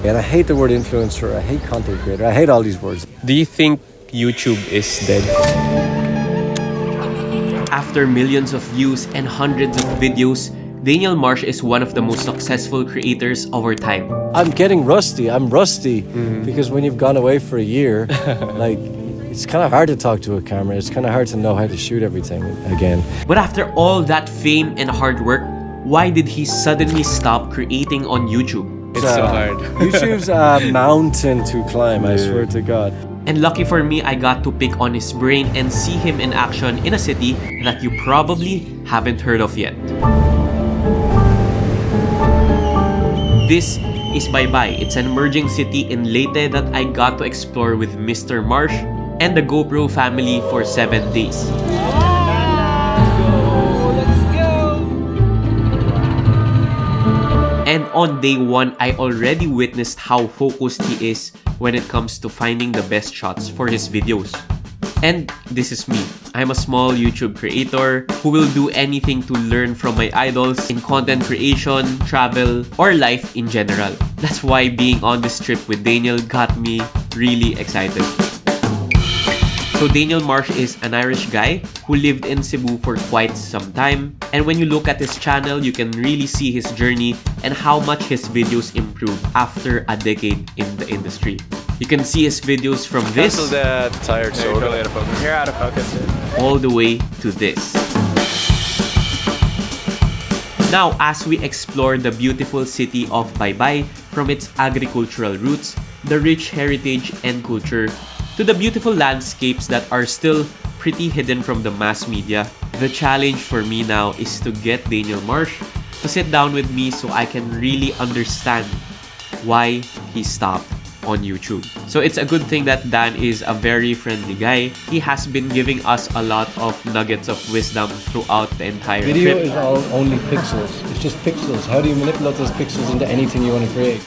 And I hate the word influencer, I hate content creator, I hate all these words. Do you think YouTube is dead? After millions of views and hundreds of videos, Daniel Marsh is one of the most successful creators of our time. I'm getting rusty. I'm rusty because when you've gone away for a year, like, it's kind of hard to talk to a camera. It's kind of hard to know how to shoot everything again. But after all that fame and hard work, why did he suddenly stop creating on YouTube? It's so hard. YouTube's a mountain to climb, I swear to God. And lucky for me, I got to pick on his brain and see him in action in a city that you probably haven't heard of yet. This is Baybay. It's an emerging city in Leyte that I got to explore with Mr. Marsh and the GoPro family for 7 days. And on day 1, I already witnessed how focused he is when it comes to finding the best shots for his videos. And this is me. I'm a small YouTube creator who will do anything to learn from my idols in content creation, travel, or life in general. That's why being on this trip with Daniel got me really excited. So Daniel Marsh is an Irish guy who lived in Cebu for quite some time. And when you look at his channel, you can really see his journey and how much his videos improved after a decade in the industry. You can see his videos from this Tired soda. You're out of focus. all the way to this. Now, as we explore the beautiful city of Baybay, from its agricultural roots, the rich heritage and culture, to the beautiful landscapes that are still pretty hidden from the mass media, the challenge for me now is to get Daniel Marsh to sit down with me so I can really understand why he stopped on YouTube. So it's a good thing that Dan is a very friendly guy. He has been giving us a lot of nuggets of wisdom throughout the entire Video trip. is all only pixels. It's just pixels. How do you manipulate those pixels into anything you want to create?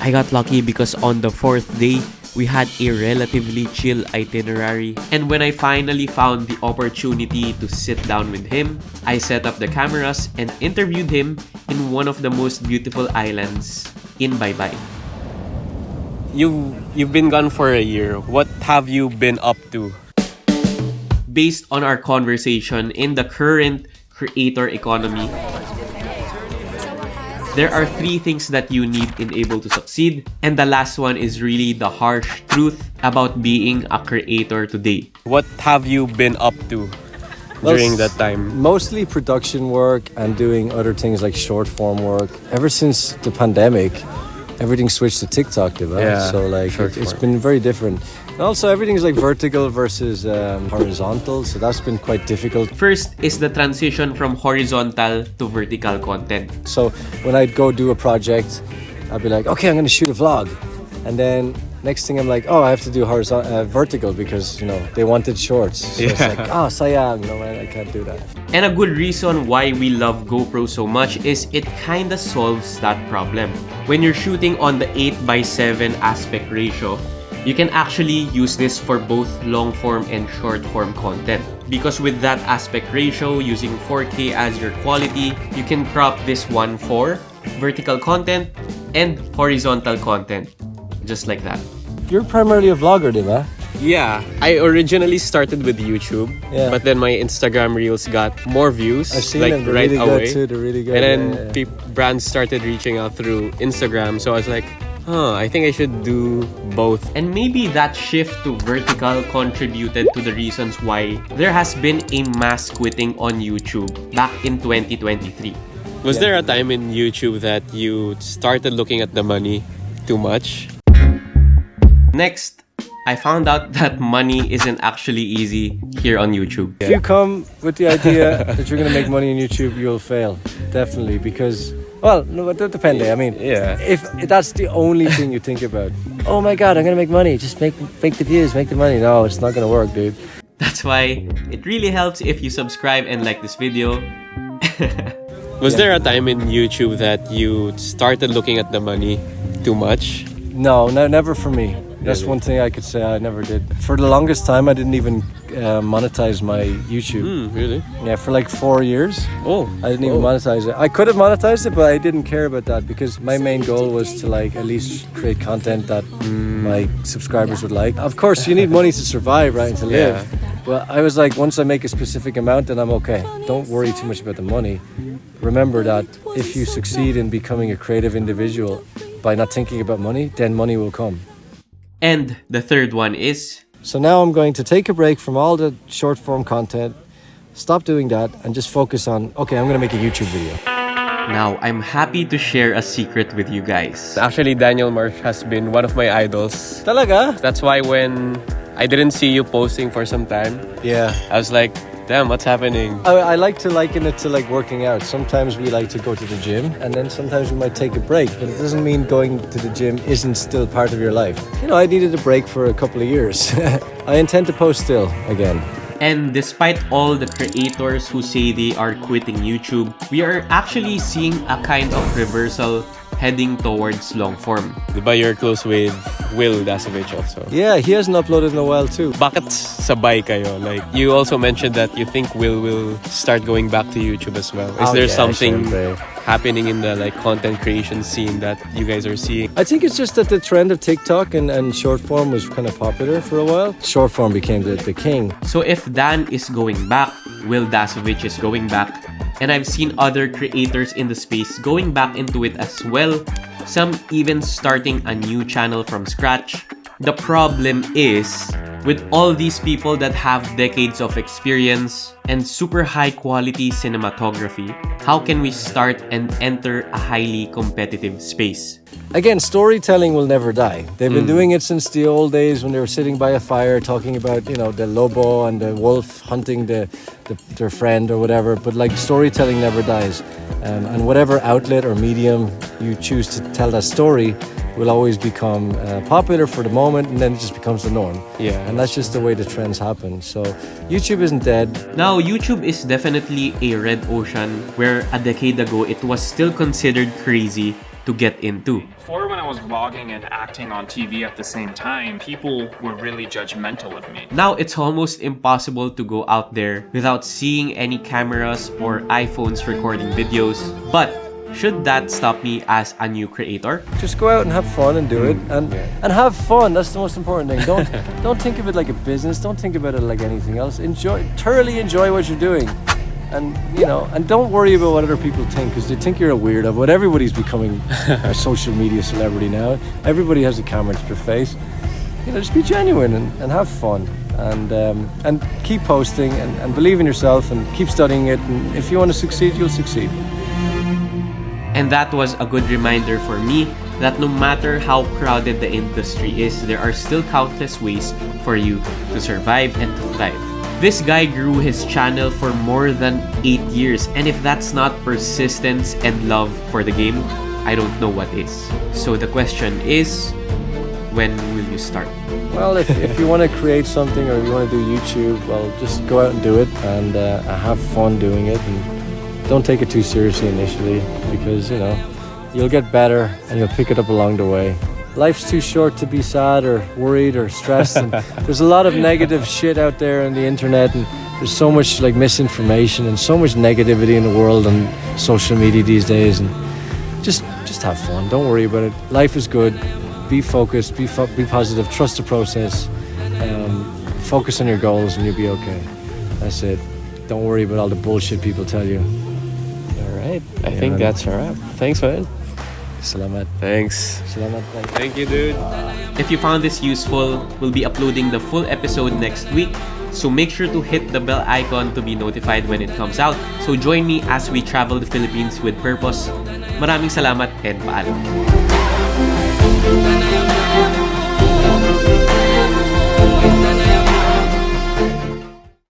I got lucky because on the 4th day, we had a relatively chill itinerary. And when I finally found the opportunity to sit down with him, I set up the cameras and interviewed him in one of the most beautiful islands in Baybay. You've been gone for a year. What have you been up to? Based on our conversation in the current creator economy, there are 3 things that you need in able to succeed, and the last one is really the harsh truth about being a creator today. What have you been up to during that time? Mostly production work and doing other things like short form work. Ever since the pandemic, everything switched to TikTok, right? Yeah, So like it's been very different. And also everything's like vertical versus horizontal, so that's been quite difficult. First is the transition from horizontal to vertical content. So when I'd go do a project, I'd be like, okay, I'm gonna shoot a vlog, and then next thing I'm like, oh, I have to do vertical because, you know, they wanted shorts. So it's like, oh, sayang, no, I can't do that. And a good reason why we love GoPro so much is it kinda solves that problem. When you're shooting on the 8:7 aspect ratio, you can actually use this for both long form and short form content. Because with that aspect ratio, using 4K as your quality, you can crop this one for vertical content and horizontal content. Just like that. You're primarily a vlogger, diba? Yeah, I originally started with YouTube, Yeah. but then my Instagram reels got more views, I've seen like them, they're right really away. good too, they're really good. And then yeah. brands started reaching out through Instagram, so I was like, I think I should do both. And maybe that shift to vertical contributed to the reasons why there has been a mass quitting on YouTube back in 2023. Was there a time in YouTube that you started looking at the money too much? Next, I found out that money isn't actually easy here on YouTube. If you come with the idea that you're going to make money on YouTube, you'll fail. Definitely. Because, well, no, it depends. I mean, Yeah. if that's the only thing you think about, oh my God, I'm going to make money. Just make the views, make the money. No, it's not going to work, dude. That's why it really helps if you subscribe and like this video. Was there a time in YouTube that you started looking at the money too much? No, never for me. That's Really? one thing I could say I never did. For the longest time, I didn't even monetize my YouTube. Really? Yeah, for like 4 years. Oh. I didn't even monetize it. I could have monetized it, but I didn't care about that because my main goal was to like at least create content that my subscribers would like. Of course, you need money to survive, right, and to live. Yeah. But I was like, once I make a specific amount, then I'm okay. Don't worry too much about the money. Remember that if you succeed in becoming a creative individual by not thinking about money, then money will come. And the third one is... So now I'm going to take a break from all the short form content, stop doing that, and just focus on, okay, I'm going to make a YouTube video. Now, I'm happy to share a secret with you guys. Actually, Daniel Marsh has been one of my idols. Talaga? That's why when I didn't see you posting for some time, Yeah. I was like, damn, what's happening? I like to liken it to like working out. Sometimes we like to go to the gym and then sometimes we might take a break, but it doesn't mean going to the gym isn't still part of your life. You know, I needed a break for a couple of years. I intend to post still again. And despite all the creators who say they are quitting YouTube, we are actually seeing a kind of reversal heading towards long form. Diba you're close with Will Dasovich also? Yeah, he hasn't uploaded in a while too. Bakit sabay kayo? Like, you also mentioned that you think Will start going back to YouTube as well. Is there something happening in the like content creation scene that you guys are seeing? I think it's just that the trend of TikTok and short form was kind of popular for a while. Short form became the king. So if Dan is going back, Will Dasovich is going back, and I've seen other creators in the space going back into it as well, some even starting a new channel from scratch. The problem is, with all these people that have decades of experience and super high quality cinematography, how can we start and enter a highly competitive space? Again, storytelling will never die. They've been doing it since the old days when they were sitting by a fire talking about, you know, the lobo and the wolf hunting their friend or whatever. But like storytelling never dies. And whatever outlet or medium you choose to tell that story will always become popular for the moment, and then it just becomes the norm. Yeah. And that's just the way the trends happen. So YouTube isn't dead. Now, YouTube is definitely a red ocean where a decade ago it was still considered crazy to get into. Before, when I was vlogging and acting on TV at the same time, people were really judgmental of me. Now it's almost impossible to go out there without seeing any cameras or iPhones recording videos. But should that stop me as a new creator? Just go out and have fun and do it, and have fun. That's the most important thing. Don't think of it like a business. Don't think about it like anything else. Thoroughly enjoy what you're doing, and and don't worry about what other people think, because they think you're a weirdo. But everybody's becoming a social media celebrity now. Everybody has a camera to their face. Just be genuine and have fun, and keep posting and believe in yourself and keep studying it. And if you want to succeed, you'll succeed. And that was a good reminder for me that no matter how crowded the industry is, there are still countless ways for you to survive and to thrive. This guy grew his channel for more than 8 years, and if that's not persistence and love for the game, I don't know what is. So the question is, when will you start? Well, if you want to create something or you want to do YouTube, well, just go out and do it and have fun doing it. And don't take it too seriously initially, because you'll get better and you'll pick it up along the way. Life's too short to be sad or worried or stressed, and there's a lot of negative shit out there on the internet, and there's so much like misinformation and so much negativity in the world and social media these days. And just have fun. Don't worry about it. Life is good. Be focused. Be positive. Trust the process. Focus on your goals, and you'll be okay. That's it. Don't worry about all the bullshit people tell you. Alright, I think that's a wrap. Thanks, man. Salamat. Thanks. Salamat. Thank you, dude. If you found this useful, we'll be uploading the full episode next week. So make sure to hit the bell icon to be notified when it comes out. So join me as we travel the Philippines with purpose. Maraming salamat and paalam.